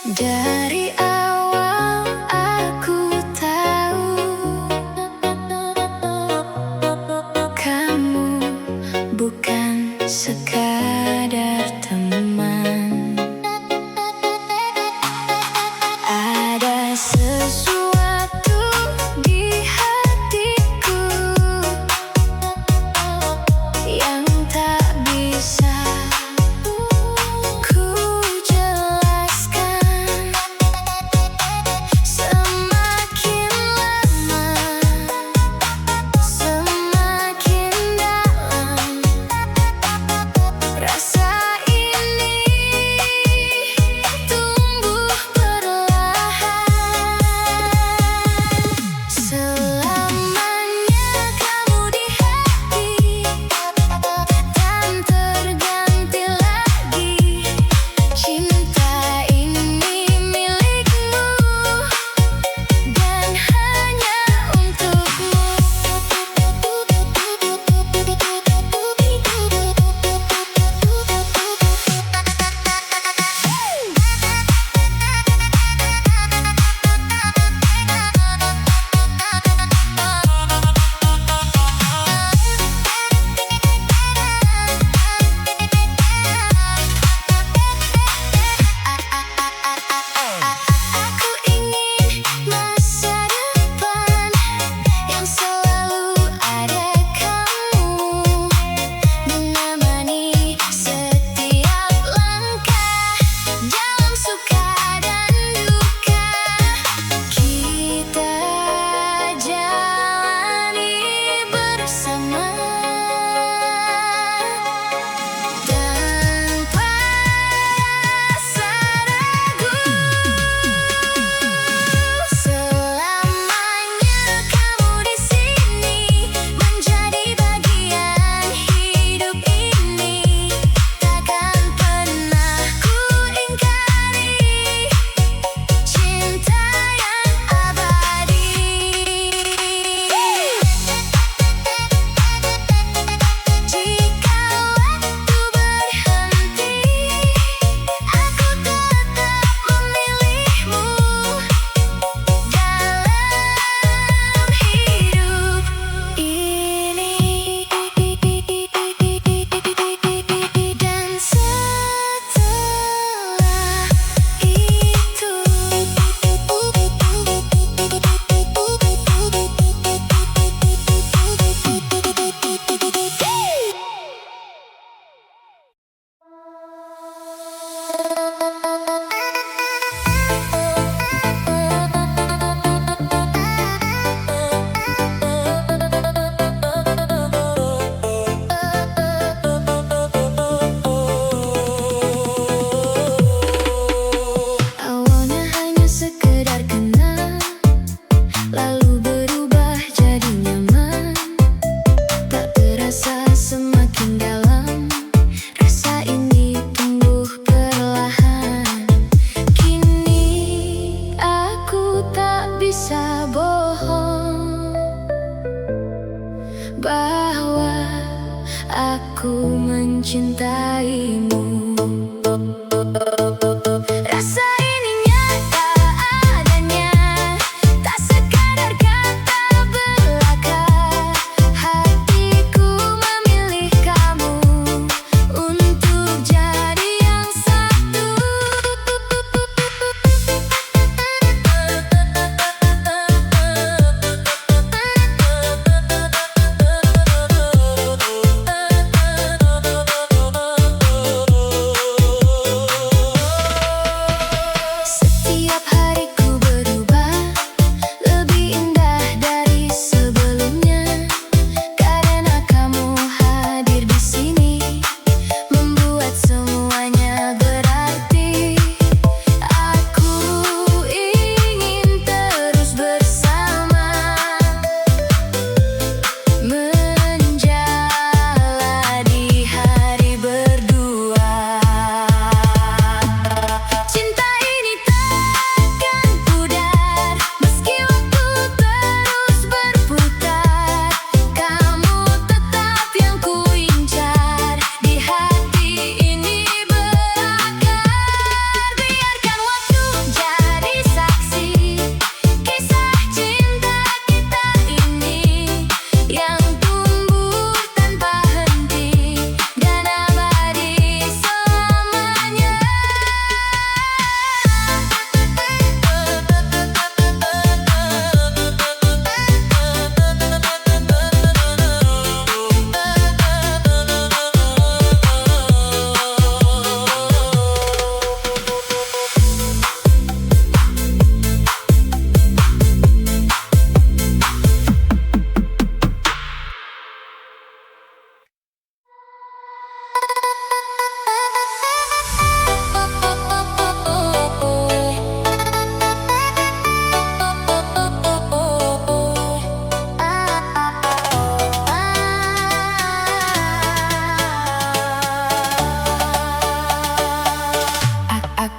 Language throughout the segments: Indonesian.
Dari awal aku tahu kamu bukan sekadar teman. Ada sesuatu di hatiku yang tak bisa ku jelaskan.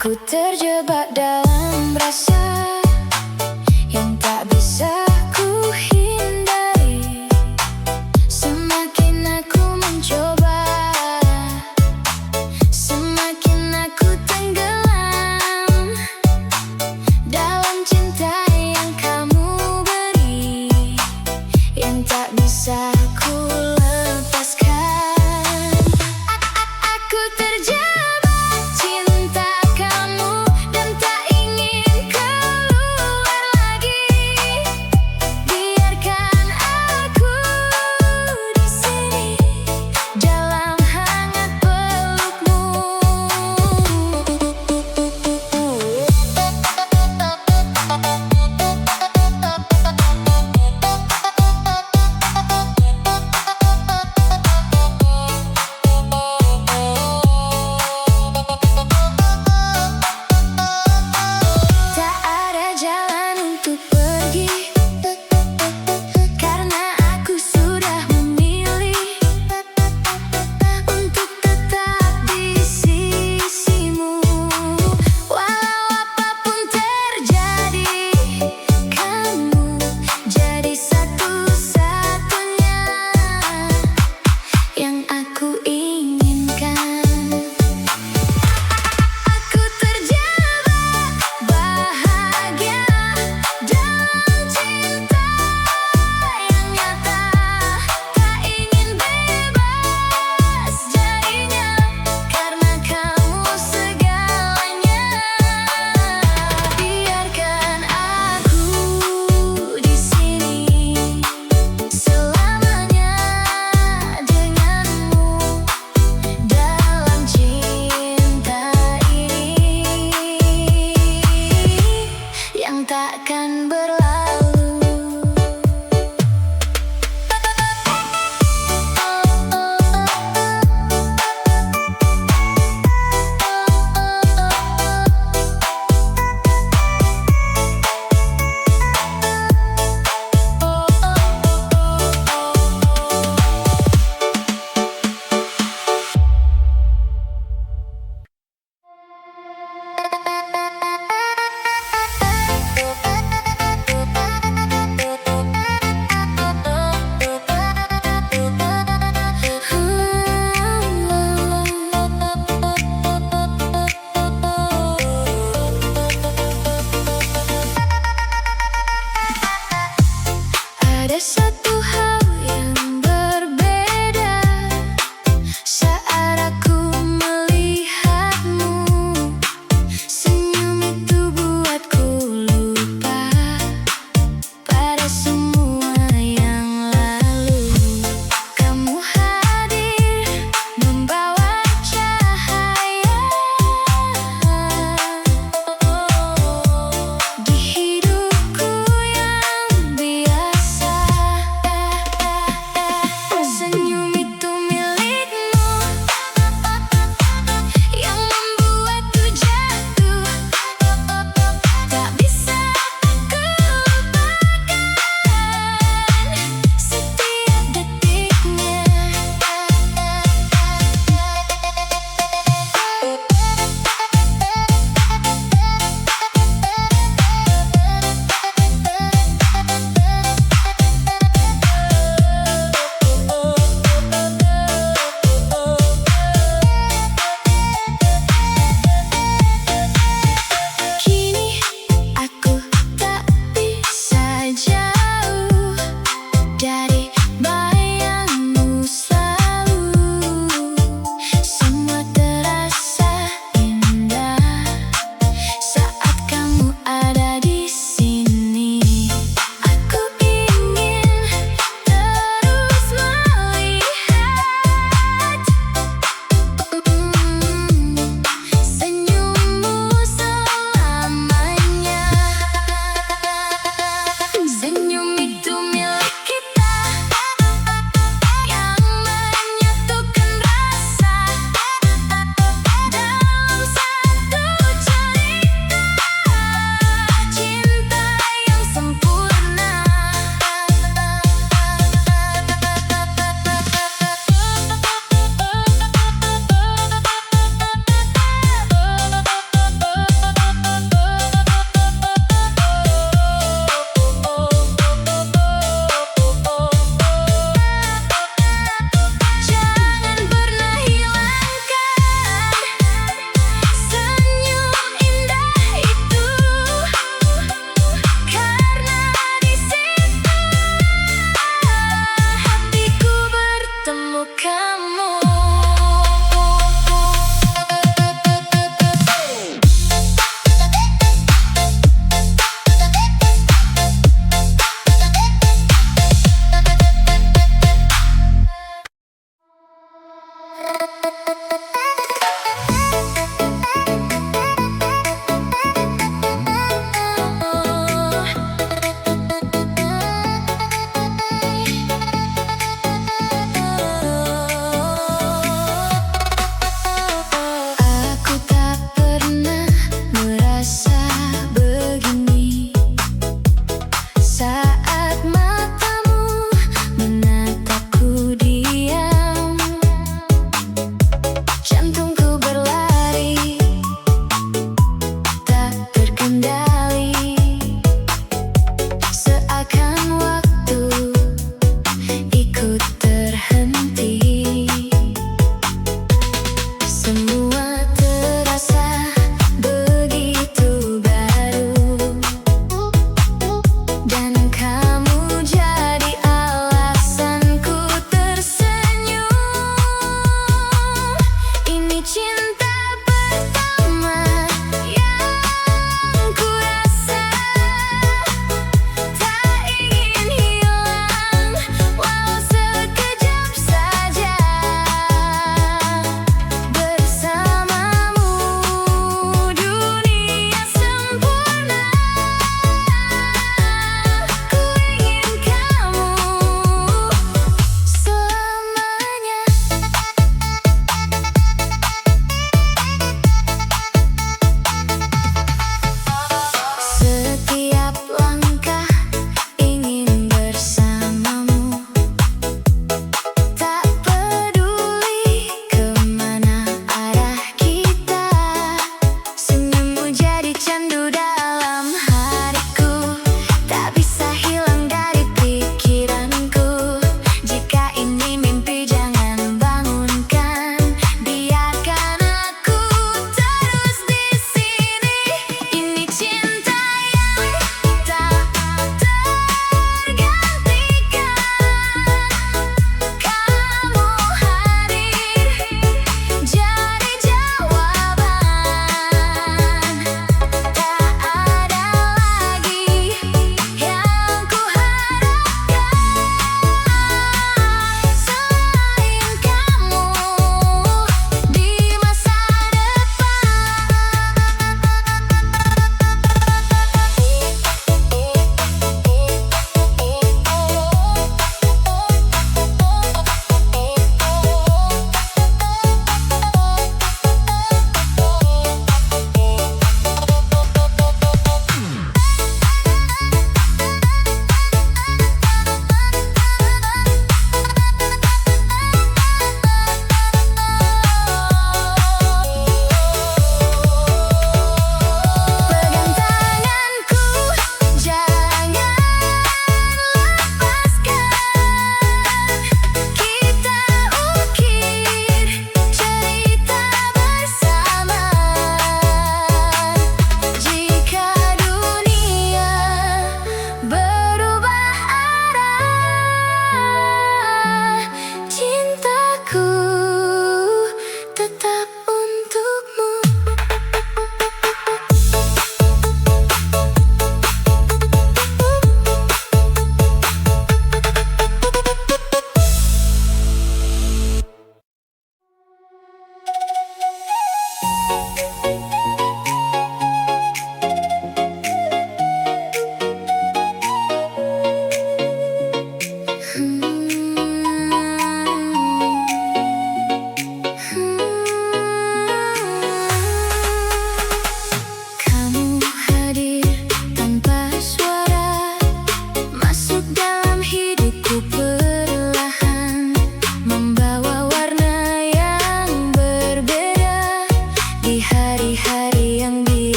Aku terjebak dalam rasa yang tak bisa ku hindari. Semakin aku mencoba, semakin aku tenggelam dalam cinta yang kamu beri, yang tak bisa ku lepaskan. Aku terjebak cinta kamu dan tak ingin keluar.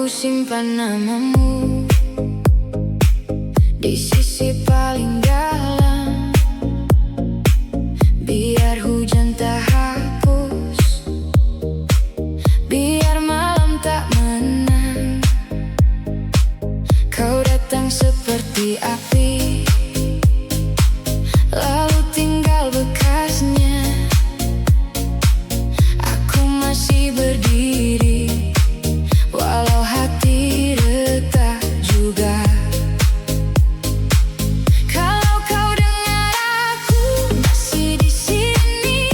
simpan namamu di sisi paling dalam, biar hujan tak hapus, biar malam tak menang. Kau datang seperti api, lalu tinggal bekasnya. Aku masih berdiri, walau hati retak juga. Kalau kau dengar aku masih di sini,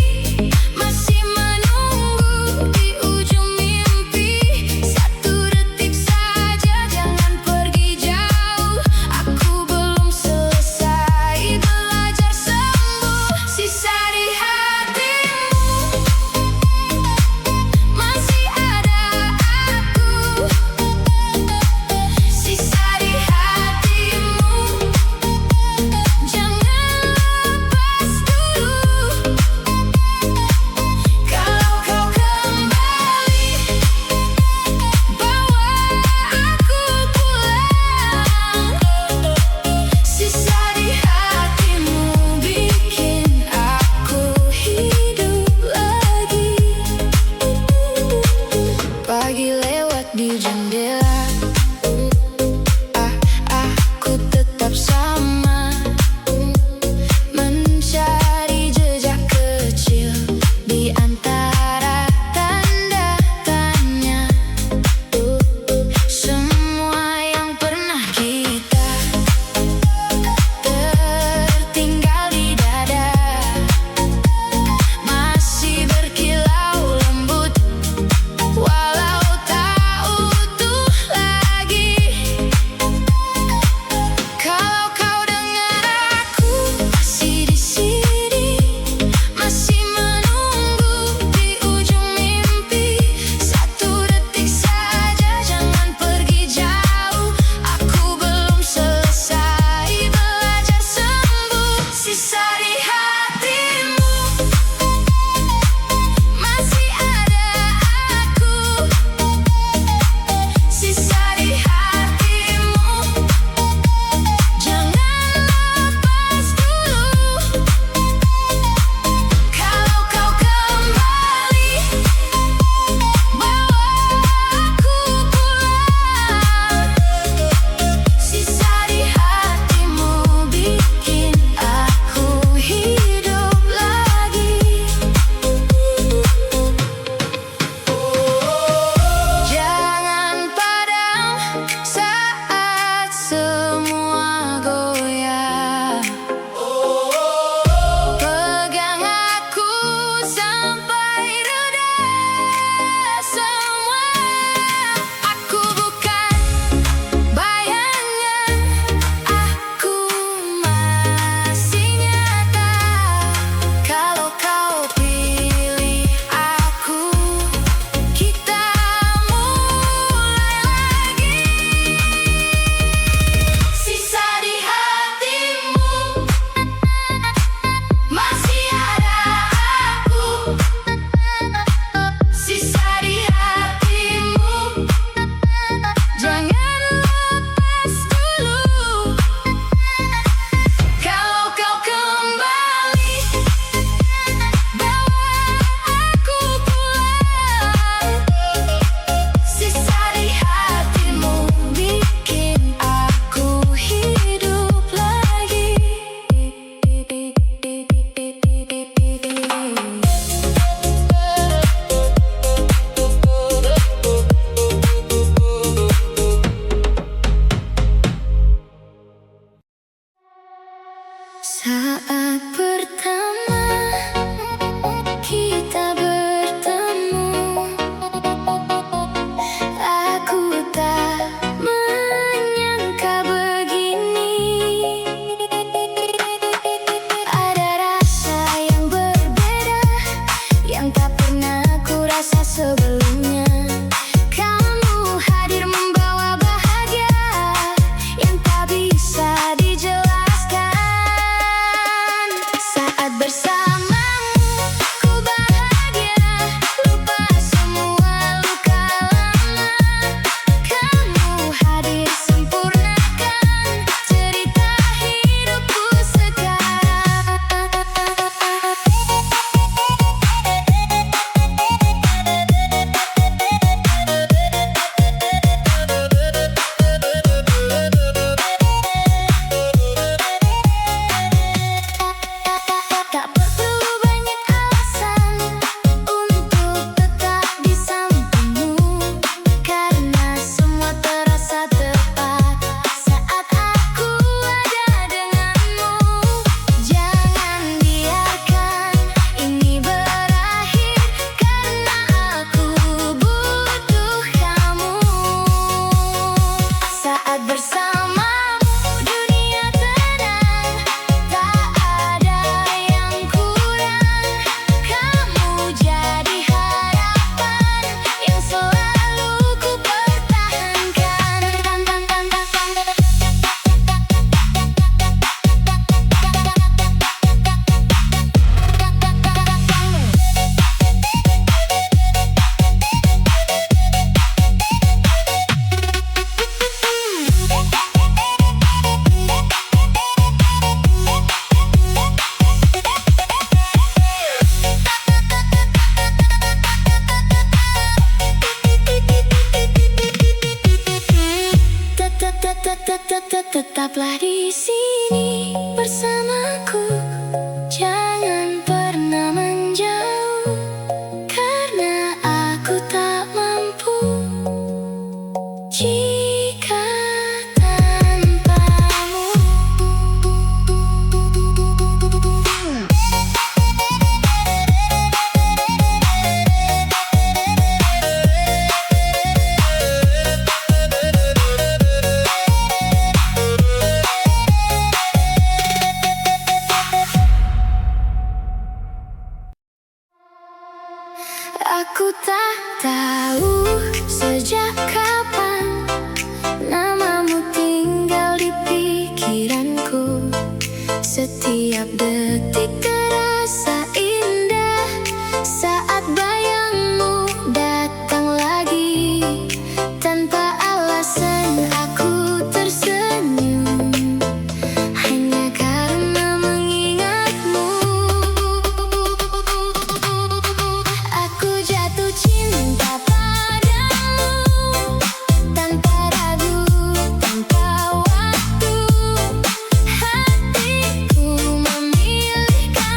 masih menunggu di ujung mimpi. Satu detik saja, jangan pergi jauh. Aku belum selesai belajar sembuh. Sisa di hatimu masih ada aku. Sisa di hatimu, jangan lepas dulu. Kalau kau kembali, bawa aku pulang. Sisa di hatimu bikin aku hidup lagi. Pagi lewat di jendela, aku tetap sama, mencari jejak kecil di antara tanda tanya. Semua yang pernah kita tertinggal di dada, masih berkilau lembut, walau tak utuh lagi. Kalau kau dengar aku masih di sini, masih menunggu di ujung mimpi. Satu detik saja, jangan pergi jauh. Aku belum selesai belajar sembuh. Sisa di hatimu masih ada aku. Sisa di hatimu, jangan lepas dulu. Kalau kau kembali, bawa aku pulang. Sisa di hatimu bikin aku hidup lagi. Jangan padam saat semua goyah. Pegang aku sampai reda semua. Aku bukan bayangan, aku masih nyata. Kalau kau pilih aku, kita mulai lagi. Sisa di hatimu masih ada aku. Sisa di hatimu, jangan lepas dulu. Kalau kau kembali, bawa aku pulang. Sisa di hatimu bikin aku hidup lagi. Saat pertama kita bertemu, aku tak menyangka begini. Ada rasa yang berbeda yang tak pernah ku rasa sebelumnya. Kamu hadir membawa bahagia yang tak bisa dijelaskan. Saat bersama Aku tak tahu sejak kapan namamu tinggal di pikiranku. Setiap detik terasa indah saat bayangmu datang lagi. Tanpa alasan aku tersenyum hanya karena mengingatmu. Aku jatuh cinta padamu tanpa ragu, tanpa waktu. Hatiku memilihkanmu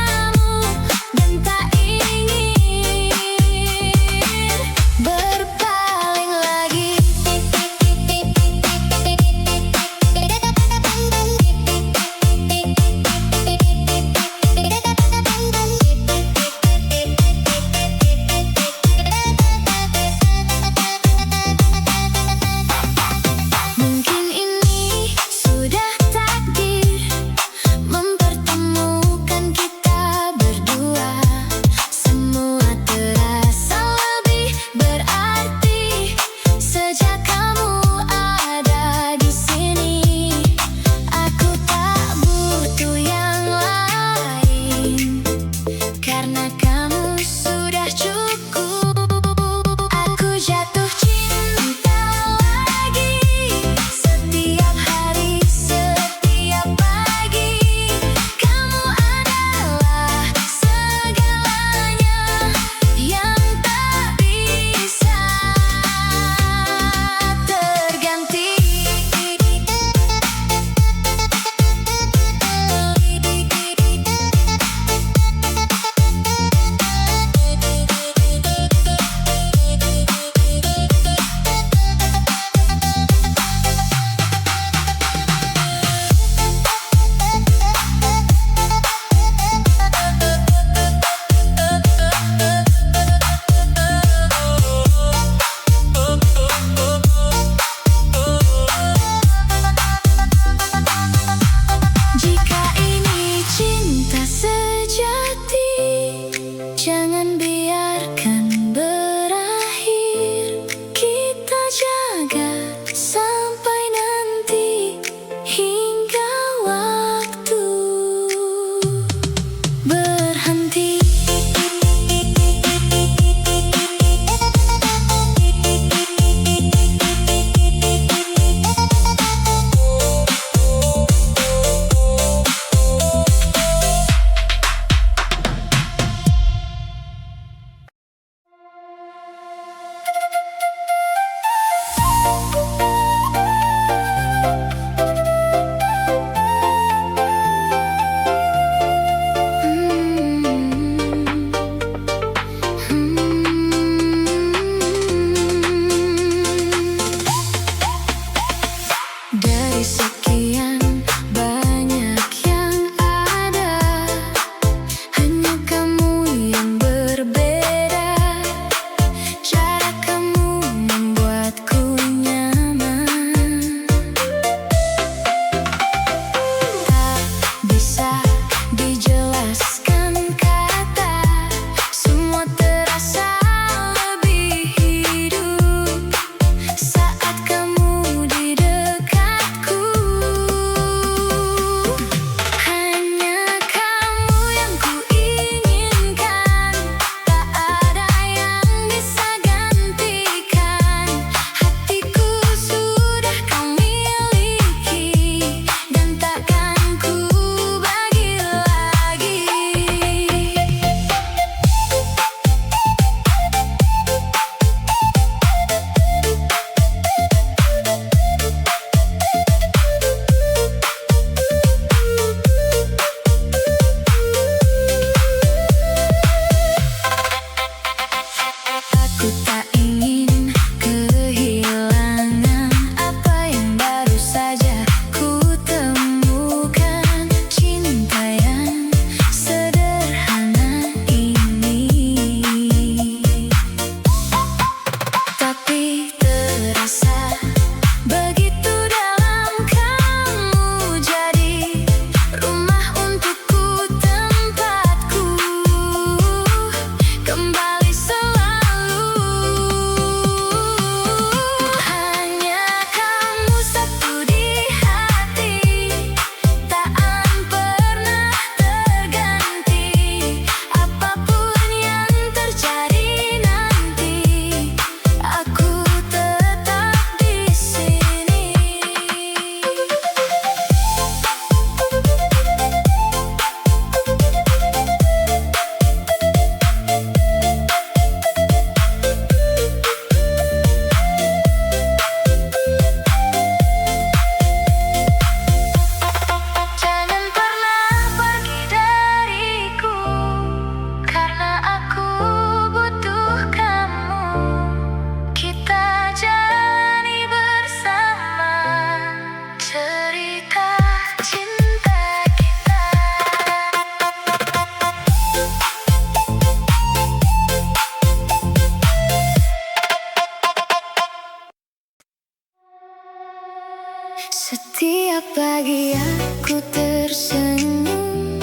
pagi aku tersenyum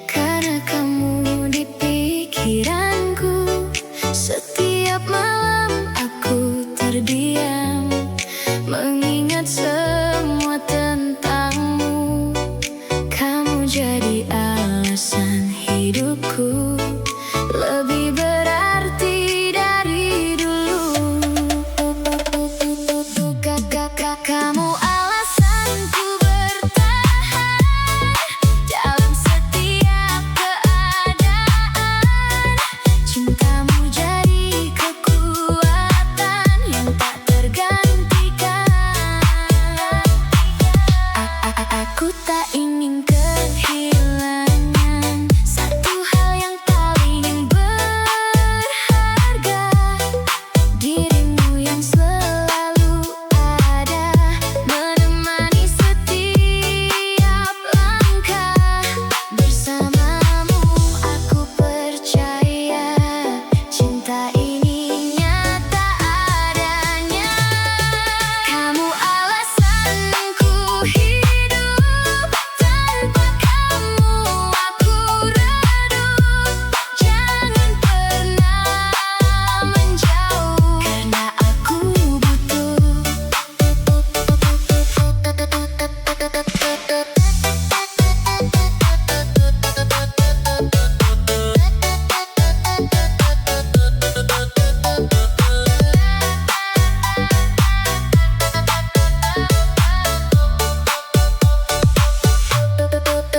karena kamu di pikiranku. Setiap malam aku terdiam mengingat semua tentangmu. Kamu jadi alasan hidupku, lebih berarti dari dulu. Kamu alasanku bertahan dalam setiap keadaan. Cintamu jadi kekuatan yang tak tergantikan. Aku tak ingin kehilangan satu hal yang paling berharga, dirimu yang selalu ada menemani setiap langkah. Bersamamu aku percaya cinta ini nyata adanya. Kamu alasanku hidup, tanpa kamu aku redup. Jangan pernah menjauh karena aku butuh.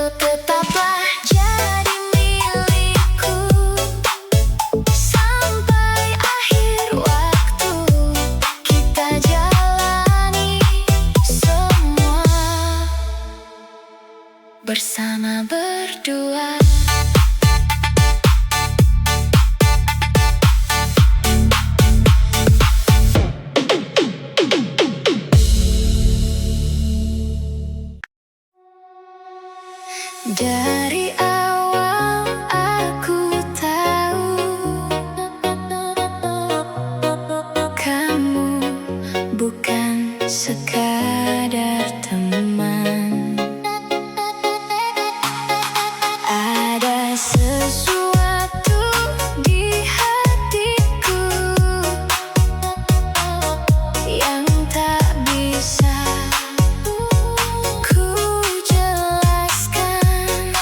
Tetaplah jadi milikku sampai akhir waktu. Kita jalani semua bersama berdua. Dari awal aku tahu kamu bukan sekadar teman. Ada sesuatu di hatiku yang tak bisa ku jelaskan.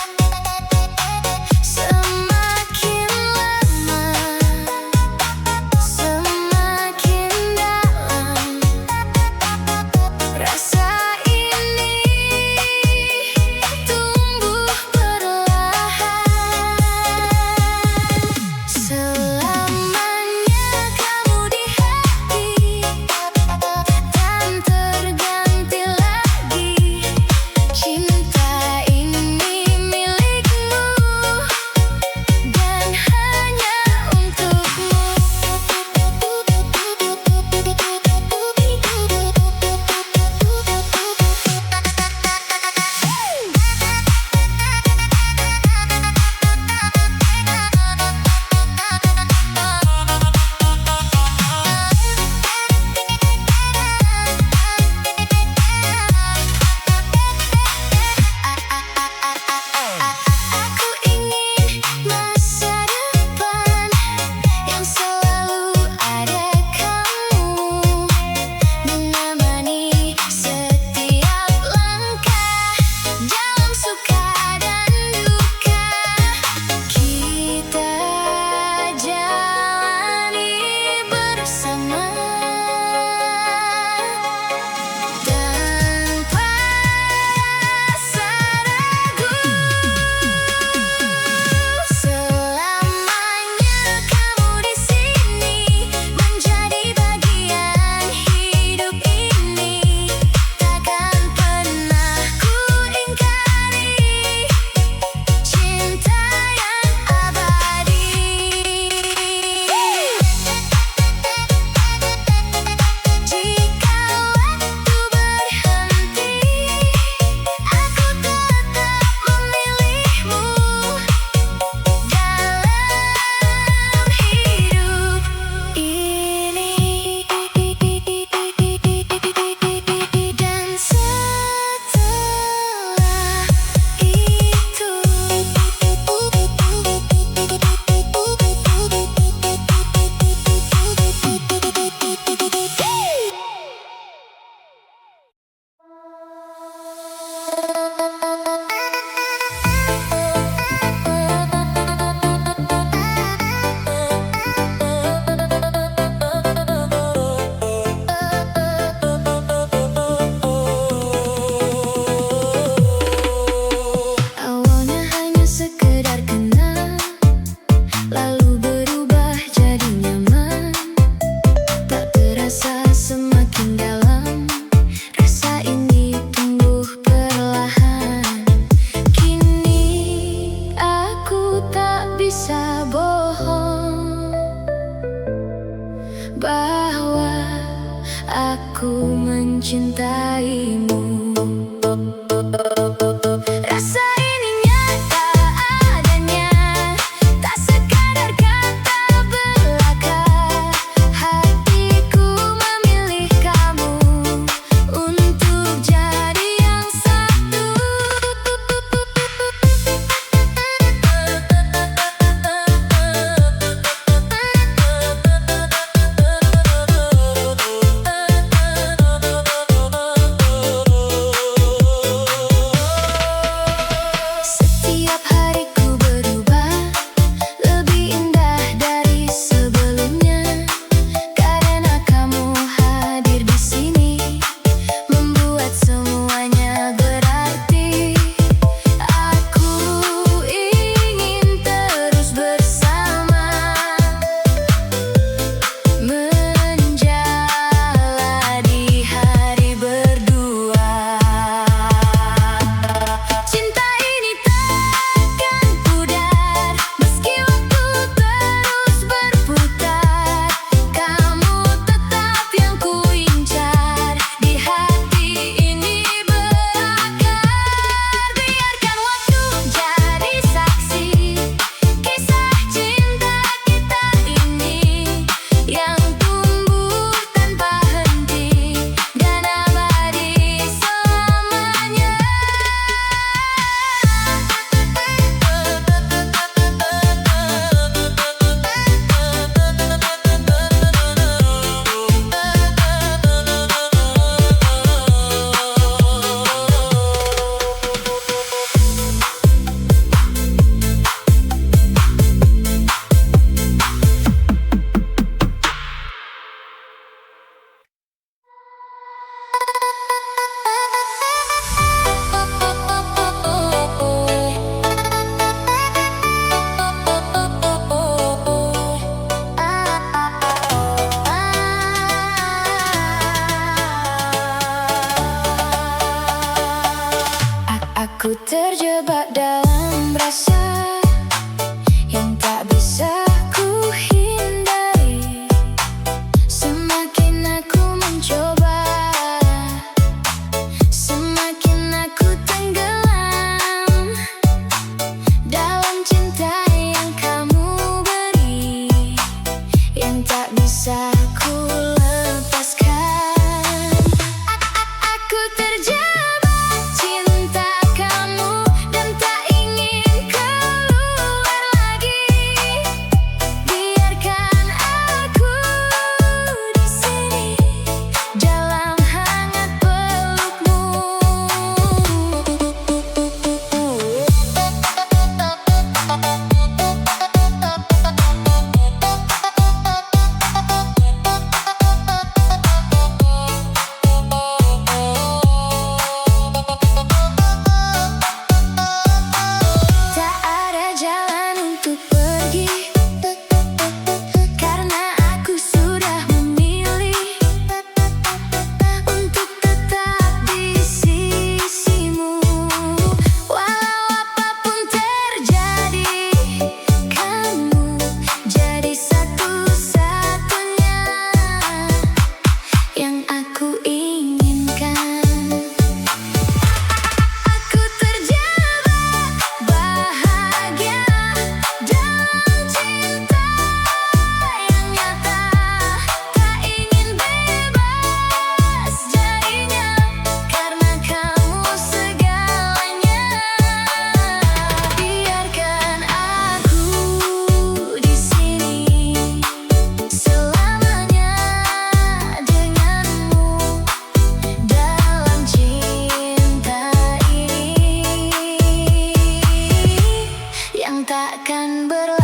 bisa bohong bahwa aku mencintaimu. Rasa ini nyata adanya, tak sekadar kata belaka. Hatiku memilih kamu untuk jadi yang satu. Setiap hariku berubah, lebih indah dari sebelumnya. Karena kamu hadir di sini, membuat semuanya berarti. Aku ingin terus bersama, menjalani hari berdua. Cinta ini takkan pudar, meski waktu terus berputar. Kamu tetap yang kuincar, di hati ini berakar. Biarkan waktu jadi saksi kisah cinta kita ini, yang tumbuh tanpa henti dan abadi selamanya. Aku terjebak dalam rasa yang tak bisa ku hindari. Semakin aku mencoba, semakin aku tenggelam dalam cinta yang kamu beri, yang tak bisa ku lepaskan. Aku terjebak cinta kamu dan tak ingin keluar lagi. Biarkan aku di sini dalam hangat pelukmu. Tak ada jalan untuk pergi, karena aku sudah memilih untuk tetap di sisimu. Walau apapun terjadi, kamu jadi satu-satunya yang aku inginkan. Aku terjebak bahagia dalam cinta yang nyata, tak ingin bebas darinya, karena kamu segalanya. Biarkan aku di sini selamanya denganmu dalam cinta ini yang takkan berlalu.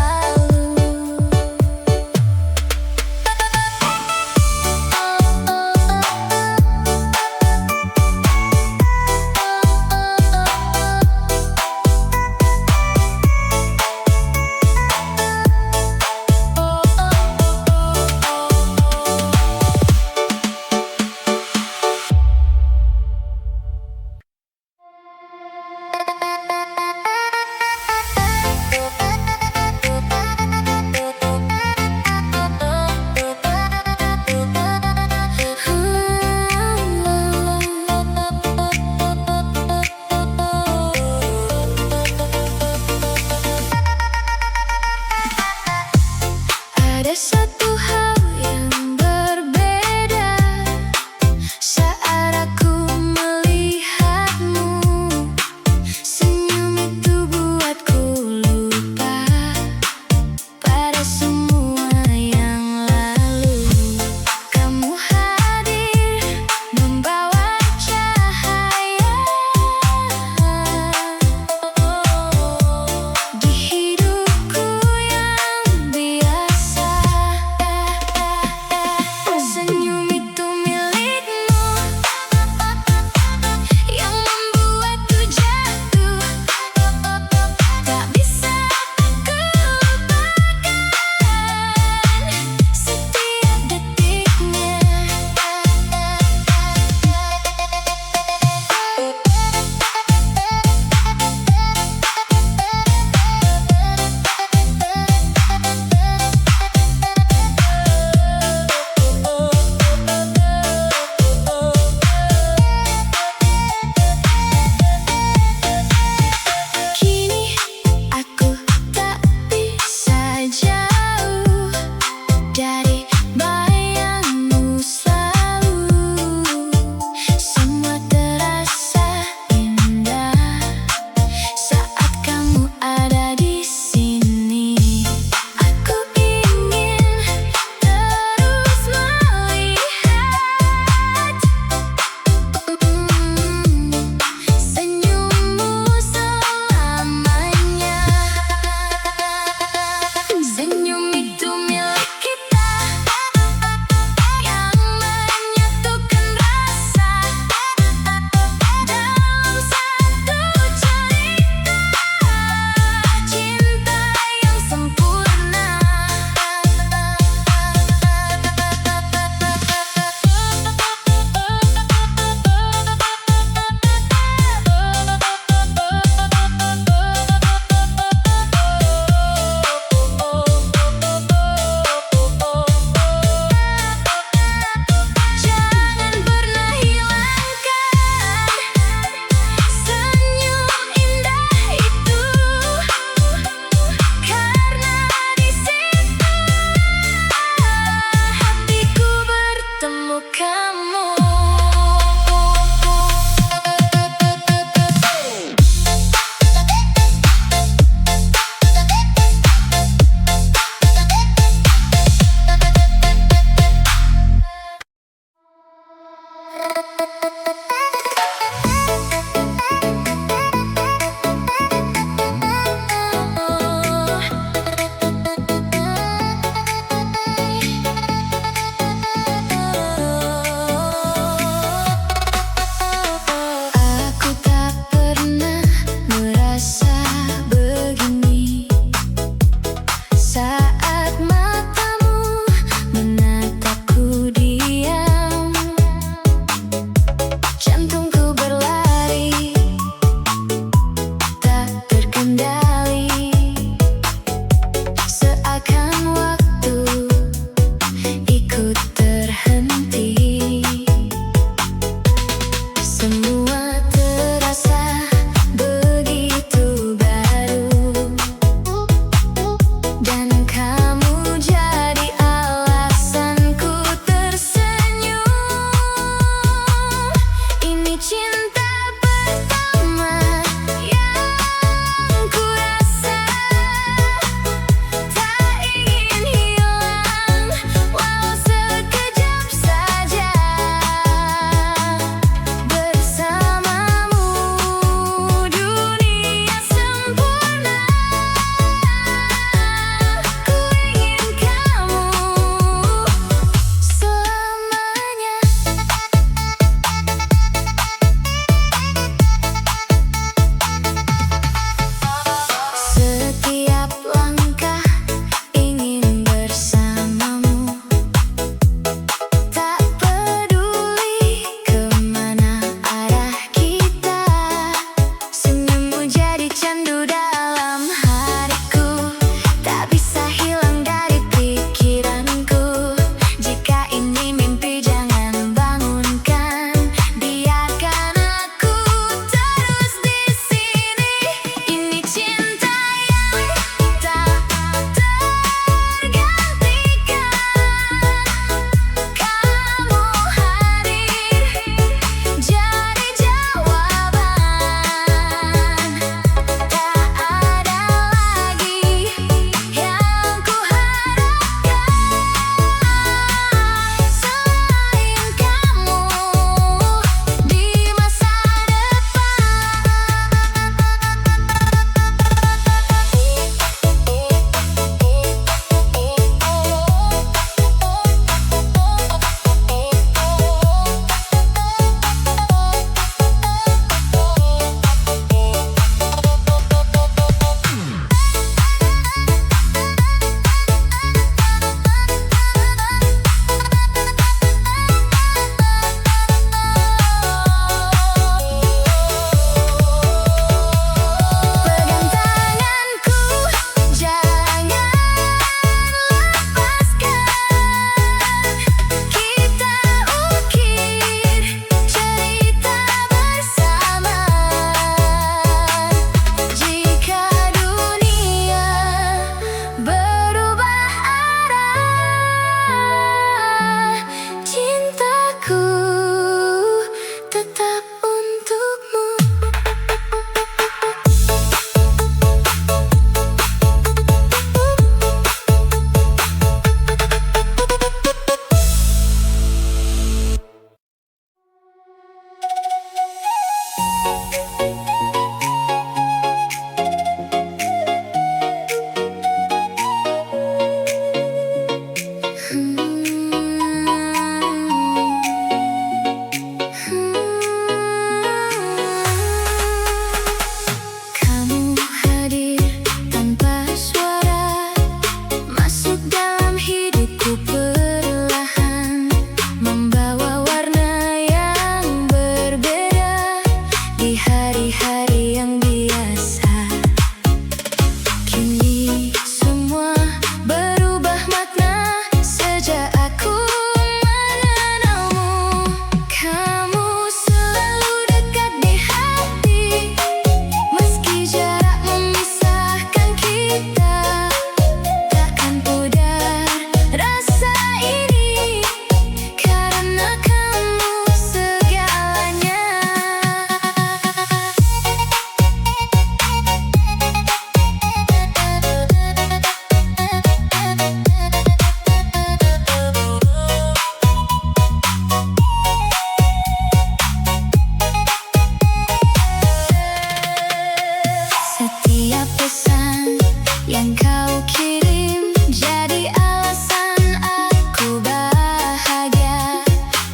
setiap pesan yang kau kirim jadi alasan aku bahagia.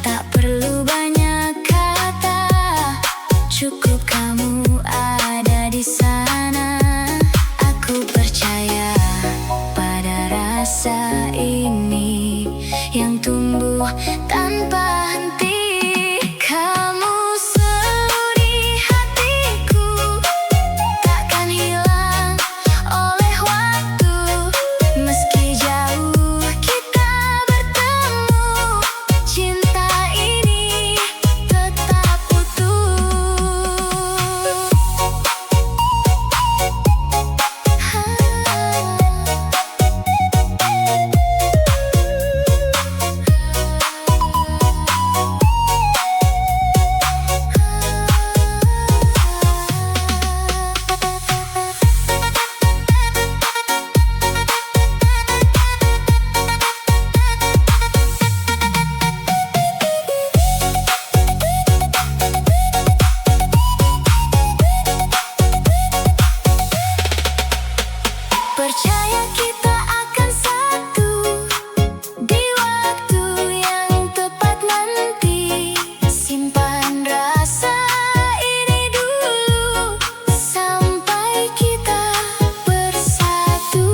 Tak perlu banyak kata, cukup kamu ada di sana. Aku percaya pada rasa ini yang tumbuh tanpa henti. Kamu selalu di hatiku, takkan hilang oleh waktu. Meski jauh kita bertemu, cinta ini tetap utuh. Percaya kita akan satu di waktu yang tepat nanti. Simpan rasa ini dulu sampai kita bersatu.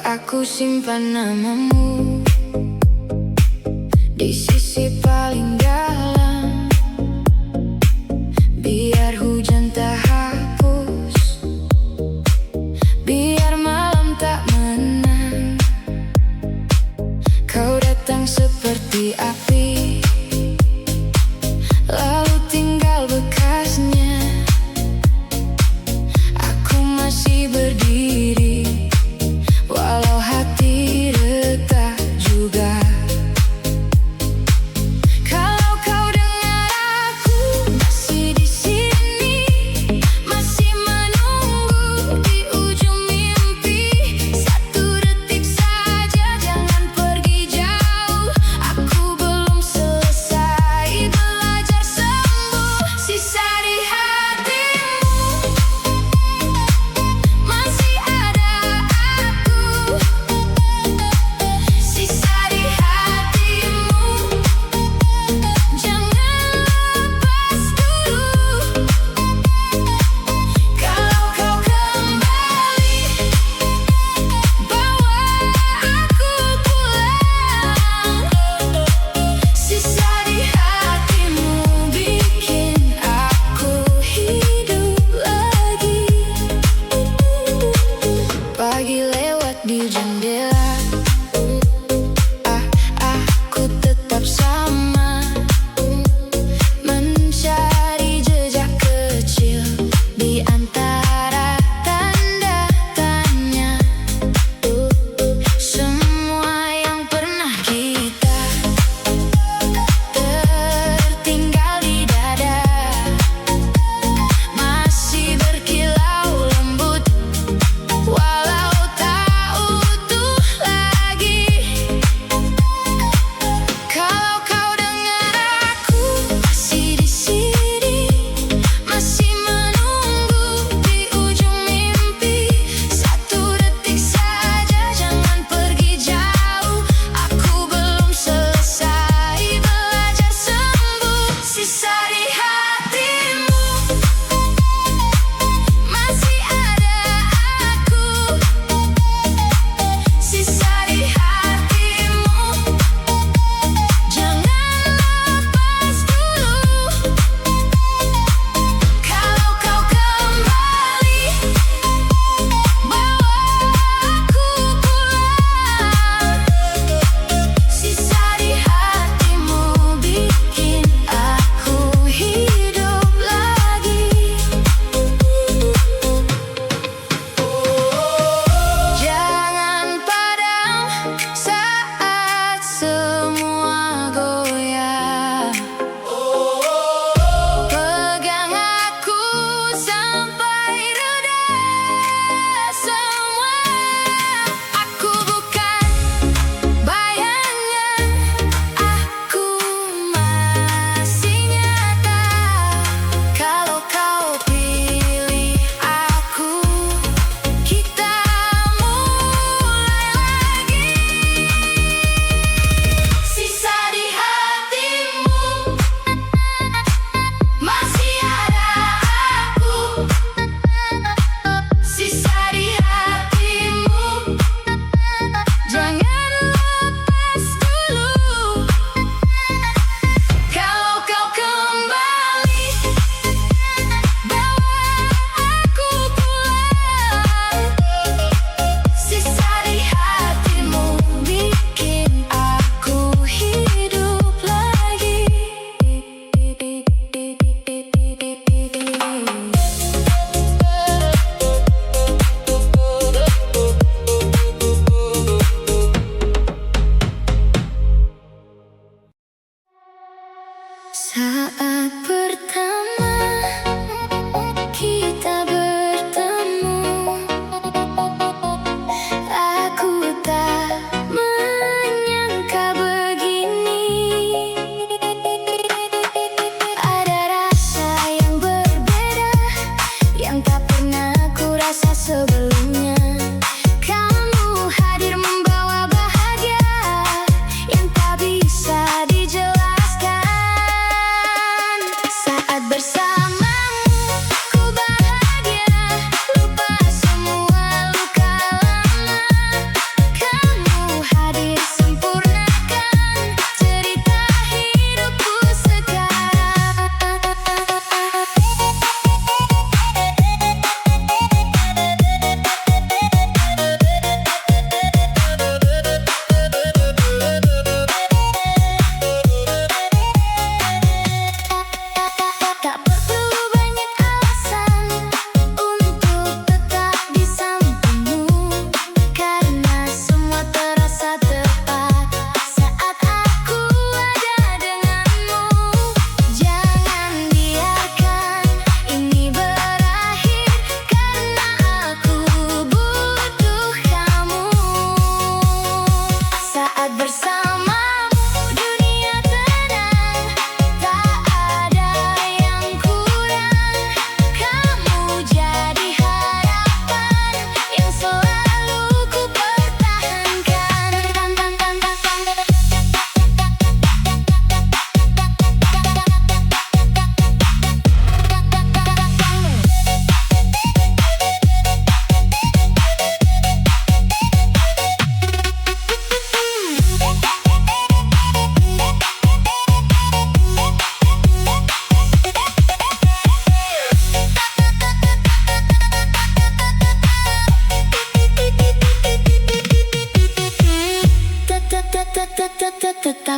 Aku simpan namamu di sisi paling dalam, biar hujan tak hapus, biar malam tak menang. Kau datang seperti api, lalu tinggal bekasnya. Aku masih berdiri walau hati retak.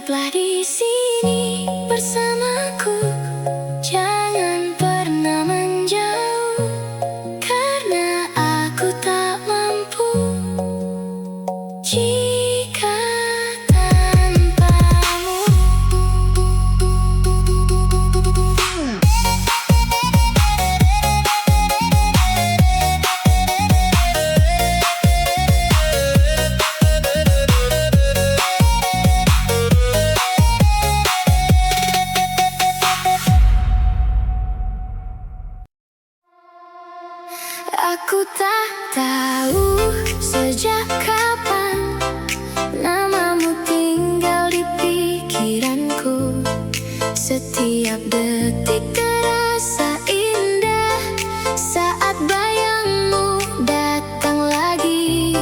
Tetaplah di sini bersamaku, jangan pernah menjauh, karena aku tak mampu jika tanpamu. Aku tak tahu sejak kapan namamu tinggal di pikiranku. Setiap detik terasa indah saat bayangmu datang lagi.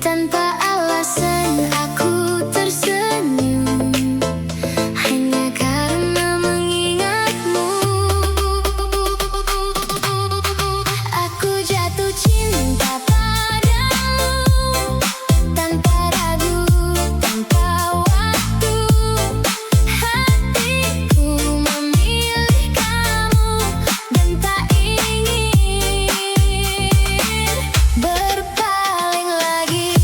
Tanpa alasan aku tersenyum, hanya karena mengingatmu. Aku jatuh cinta padamu tanpa ragu, tanpa waktu. Hatiku memilih kamu dan tak ingin berpaling lagi.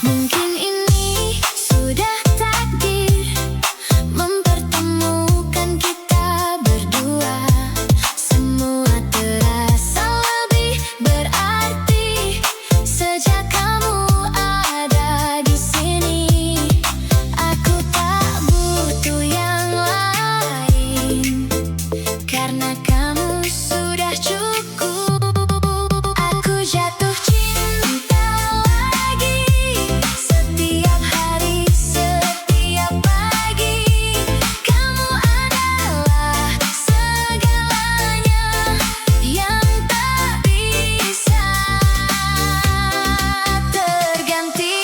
Mungkin ini sudah takdir mempertemukan kita berdua. Semua terasa lebih berarti sejak kamu ada di sini. Aku tak butuh yang lain, karena kamu sudah cukup. Aku jatuh cinta lagi setiap hari, setiap pagi. Kamu adalah segalanya yang tak bisa terganti.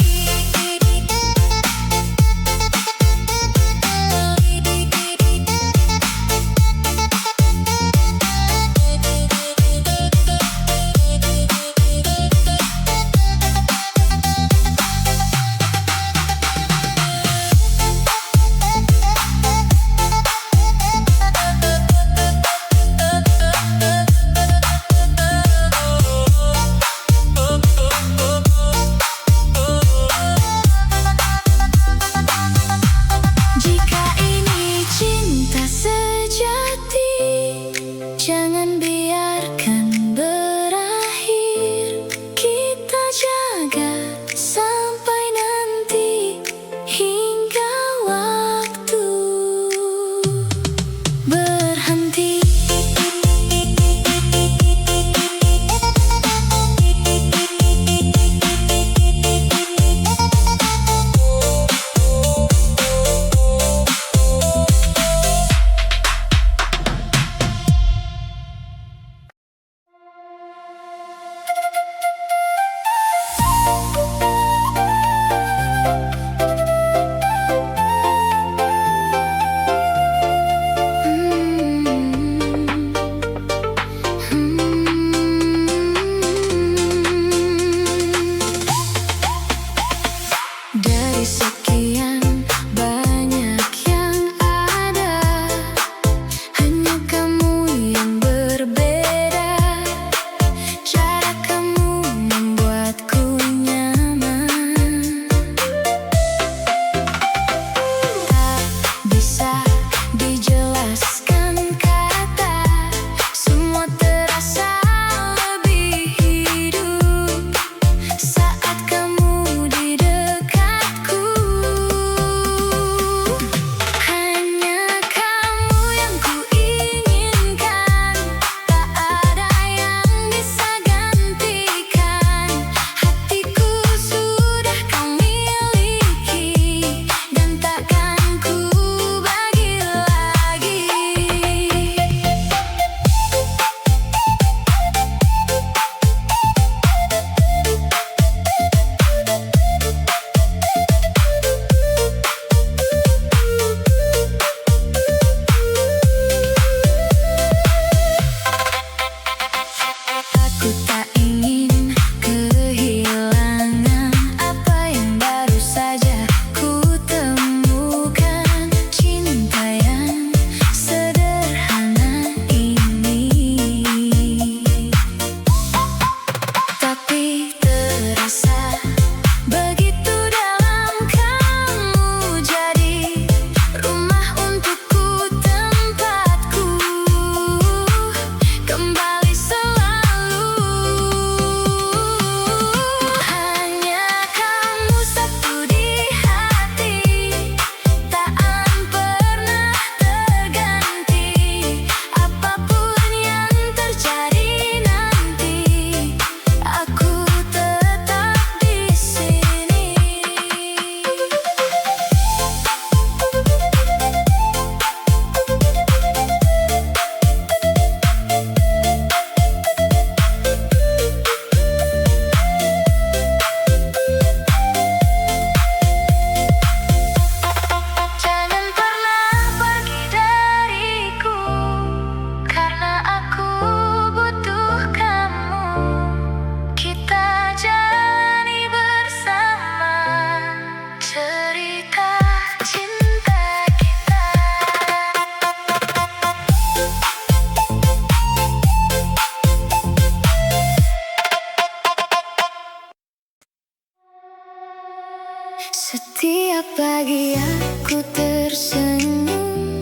pagi aku tersenyum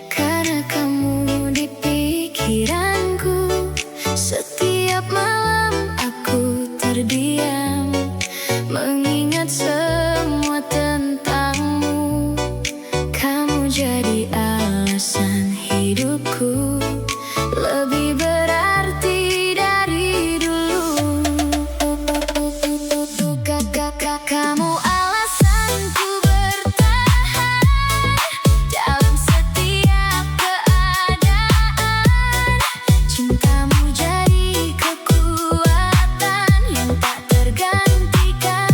karena kamu di pikiranku. Setiap malam aku terdiam mengingat semua tentangmu. Kamu jadi alasan hidupku, lebih berarti dari dulu. Kamu alasanku bertahan dalam setiap keadaan. Cintamu jadi kekuatan yang tak tergantikan.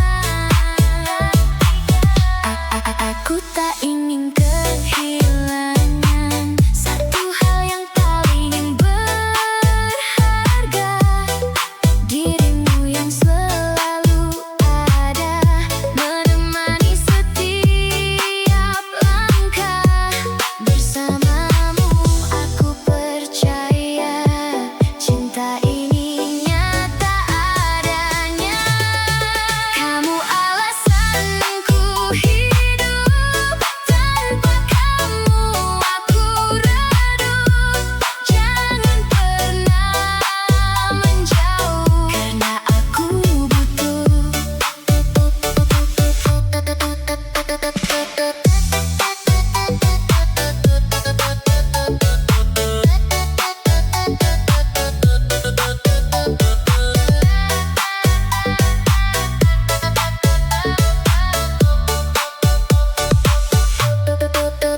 Aku tak ingin kehilangan satu hal yang paling berharga, dirimu yang selalu ada menemani setiap langkah. Bersamamu aku percaya cinta ini nyata adanya. Kamu alasanku hidup, tanpa kamu aku redup. Jangan pernah menjauh karena aku butuh.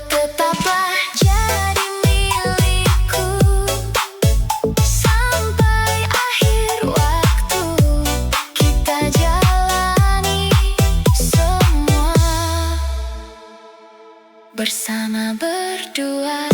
Tetaplah jadi milikku sampai akhir waktu. Kita jalani semua bersama berdua.